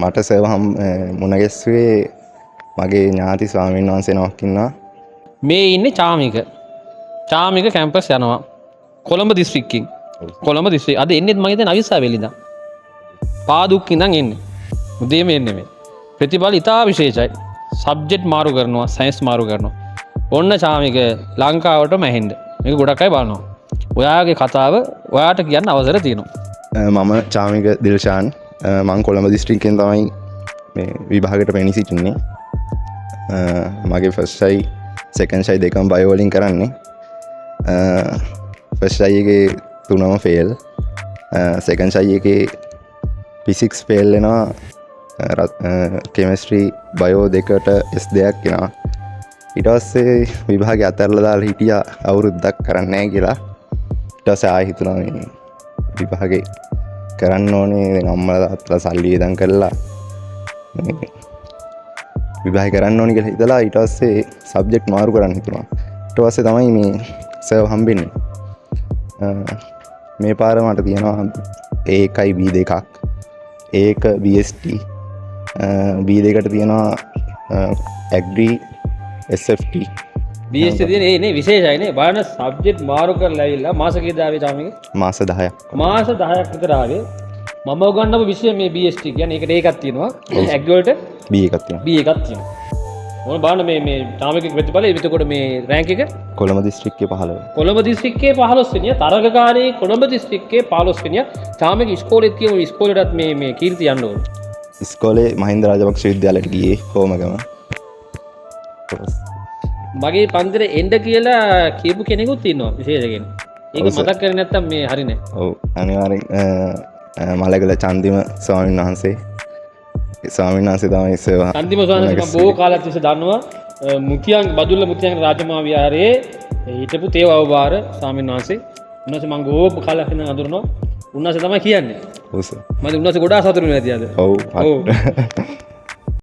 මට සර්ව මුණ ගැස්සුවේ මගේ ඥාති ස්වාමීන් වහන්සේ නමක් ඉන්නවා. මේ ඉන්නේ චාමික කැම්පස් යනවා කොළඹ දිස්ත්‍රික්කෙන්. කොළඹ දිස්ත්‍රික්කය අද එන්නෙත් මම හිතන්නේ අවිස්සාවේල ඉඳන්. පාදුක් ඉඳන් එන්නේ. උදේම එන්නේ මේ. ප්‍රතිඵල ඉතා විශේෂයි. සබ්ජෙක්ට් මාරු කරනවා, සයන්ස් මාරු කරනවා. ඔන්න චාමික ලංකාවටම ඇහෙන්න. මේක ගොඩක් අය බලනවා. ඔයාගේ කතාව ඔයාට කියන්න අවසර තියෙනවා. මම චාමික දිල්ෂාන් මං කොළඹ දිස්ත්‍රික්කෙන් තමයි මේ විභාගයට පැමිණ සිටින්නේ. මගේ ෆස්ට් ෂයි සෙකන්ඩ් ෂයි දෙකම බයෝ වලින් කරන්නේ. ෆස්ට් ෂයි එකේ 3ම ෆේල්. සෙකන්ඩ් ෂයි එකේ ෆිසික්ස් ෆේල් වෙනවා. කෙමිස්ට්‍රි බයෝ දෙකට S2ක් එනවා. ඊට පස්සේ විභාගේ අතහැරලා දාලා හිටියා අවුරුද්දක් කරන්නේ නැහැ කියලා. ඊට පස්සේ ආයෙ හිතුණා මේ විභාගේ කරන්න ඕනේ. දැන් අම්මලා තාත්තලා සල්ලි ඉදන් කරලා මේ විභාගය කරන්න ඕනේ කියලා හිතලා ඊට පස්සේ සබ්ජෙක්ට් මාරු කරන්න හිතුණා. ඊට පස්සේ තමයි මේ සර්ව් හම්බෙන්නේ. මේ පාර මට තියෙනවා A1යි B2ක්. A1 BST B2කට තියෙනවා Agri SFT. BST තියෙන ඒ නේ විශේෂයිනේ. බලන්න සබ්ජෙක්ට් මාරු කරලා ඇවිල්ලා මාස කීයද ආවේ චාමික? මාස 10ක්. මාස 10ක් විතර ආවේ. මම උගන්වපු විෂය මේ BST කියන්නේ ඒකට ඒකක් තියෙනවා. Agri වලට B1ක් තියෙනවා. B1ක් තියෙනවා. මොන බලන්න මේ චාමික ප්‍රතිඵලය එතකොට මේ රෑන්ක් එක කොළඹ දිස්ත්‍රික්කයේ 15. කොළඹ දිස්ත්‍රික්කයේ 15 වෙනිය තරගකාරී කොළඹ දිස්ත්‍රික්කයේ 15 වෙනිය චාමික ඉස්කෝලේත් කියමු ඉස්කෝලේටත් මේ කීර්ති යන්න ඕන. ඉස්කෝලේ මහින්ද රාජපක්ෂ විද්‍යාලයට ගියේ හෝමගම. මගේ පන්තිරේ එන්න කියලා කියපු කෙනෙකුත් ඉන්නවා විශේෂ කෙනෙක්. ඒක මතක් කරේ නැත්තම් මේ හරිනේ. ඔව් අනිවාර්යෙන් මලගල චන්දිම ස්වාමීන් වහන්සේ. ස්වාමීන් වහන්සේ තමයි සේවා. චන්දිම ස්වාමීන් වහන්සේ මම බොහෝ කාලයක් තිස්සේ දන්නවා. මුතියන් බදුල්ල මුතියන් රාජමහා විහාරයේ හිටපු තේව අවබාර ස්වාමීන් වහන්සේ. උන්වහන්සේ මම ගෝප කාලයක් ඉඳන් අඳුරනවා. උන්වහන්සේ තමයි කියන්නේ. ඔව් සර්. මම උන්වහන්සේ ගොඩාක් සතුටු වෙනවා ඇති අද. ඔව්.